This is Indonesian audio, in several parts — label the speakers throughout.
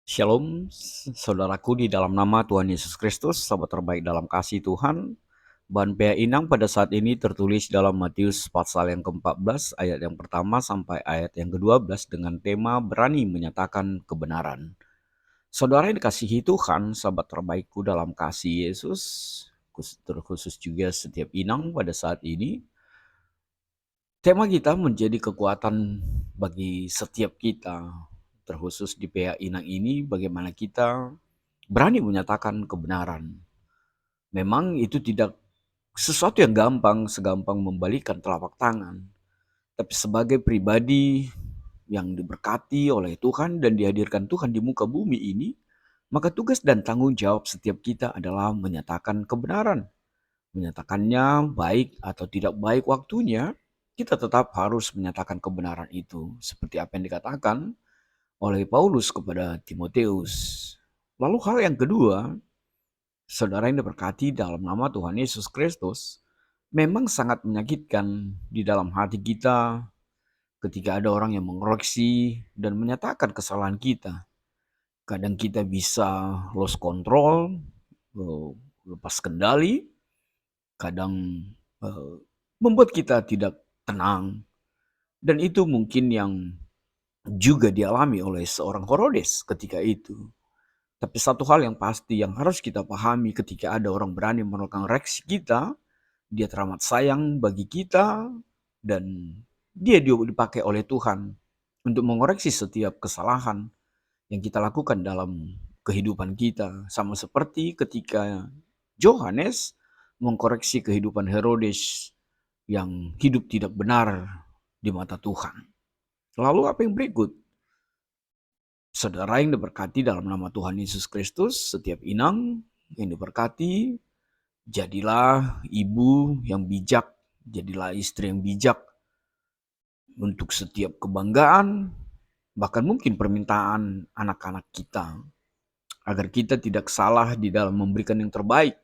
Speaker 1: Shalom, saudaraku di dalam nama Tuhan Yesus Kristus, sahabat terbaik dalam kasih Tuhan. Bahan PA Inang pada saat ini tertulis dalam Matius pasal yang ke-14, ayat yang pertama sampai ayat yang ke-12 dengan tema berani menyatakan kebenaran. Saudara yang dikasihi Tuhan, sahabat terbaikku dalam kasih Yesus, terkhusus juga setiap Inang pada saat ini, tema kita menjadi kekuatan bagi setiap kita, terkhusus di PA Inang ini, bagaimana kita berani menyatakan kebenaran. Memang itu tidak sesuatu yang gampang, segampang membalikan telapak tangan. Tapi sebagai pribadi yang diberkati oleh Tuhan dan dihadirkan Tuhan di muka bumi ini, maka tugas dan tanggung jawab setiap kita adalah menyatakan kebenaran. Menyatakannya baik atau tidak baik waktunya, kita tetap harus menyatakan kebenaran itu. Seperti apa yang dikatakan oleh Paulus kepada Timotius. Lalu hal yang kedua, saudara yang diberkati dalam nama Tuhan Yesus Kristus, memang sangat menyakitkan di dalam hati kita ketika ada orang yang mengoreksi dan menyatakan kesalahan kita. Kadang kita bisa lost control, lepas kendali, kadang membuat kita tidak tenang. Dan itu mungkin yang juga dialami oleh seorang Herodes ketika itu. Tapi satu hal yang pasti yang harus kita pahami ketika ada orang berani melakukan reaksi kita, dia teramat sayang bagi kita dan dia dipakai oleh Tuhan untuk mengoreksi setiap kesalahan yang kita lakukan dalam kehidupan kita. Sama seperti ketika Yohanes mengkoreksi kehidupan Herodes yang hidup tidak benar di mata Tuhan. Lalu apa yang berikut? Saudara yang diberkati dalam nama Tuhan Yesus Kristus, setiap inang yang diberkati, jadilah ibu yang bijak, jadilah istri yang bijak untuk setiap kebanggaan, bahkan mungkin permintaan anak-anak kita, agar kita tidak salah di dalam memberikan yang terbaik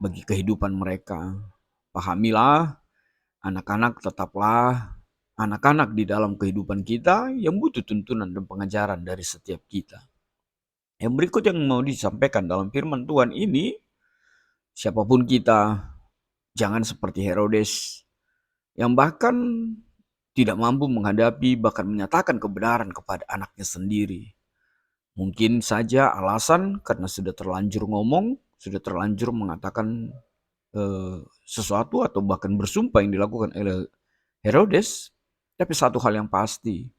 Speaker 1: bagi kehidupan mereka. Pahamilah, anak-anak tetaplah anak-anak di dalam kehidupan kita yang butuh tuntunan dan pengajaran dari setiap kita. Yang berikut yang mau disampaikan dalam firman Tuhan ini, siapapun kita, jangan seperti Herodes yang bahkan tidak mampu menghadapi bahkan menyatakan kebenaran kepada anaknya sendiri. Mungkin saja alasan karena sudah terlanjur ngomong, sudah terlanjur mengatakan sesuatu atau bahkan bersumpah yang dilakukan oleh Herodes. Tapi satu hal yang pasti,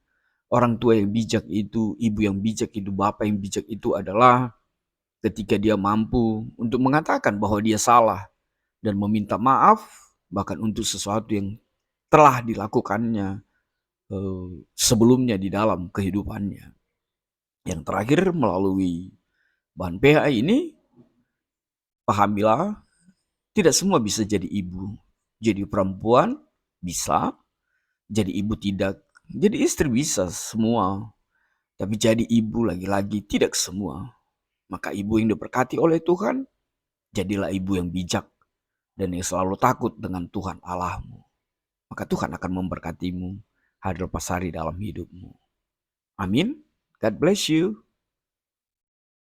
Speaker 1: orang tua yang bijak itu, ibu yang bijak itu, bapak yang bijak itu adalah ketika dia mampu untuk mengatakan bahwa dia salah dan meminta maaf bahkan untuk sesuatu yang telah dilakukannya sebelumnya di dalam kehidupannya. Yang terakhir melalui bahan PA ini, pahamilah tidak semua bisa jadi ibu. Jadi perempuan bisa, jadi ibu tidak. Jadi istri bisa semua. Tapi jadi ibu lagi-lagi tidak semua. Maka ibu yang diberkati oleh Tuhan, jadilah ibu yang bijak dan yang selalu takut dengan Tuhan Allahmu. Maka Tuhan akan memberkatimu hari lepas hari dalam hidupmu. Amin. God bless you.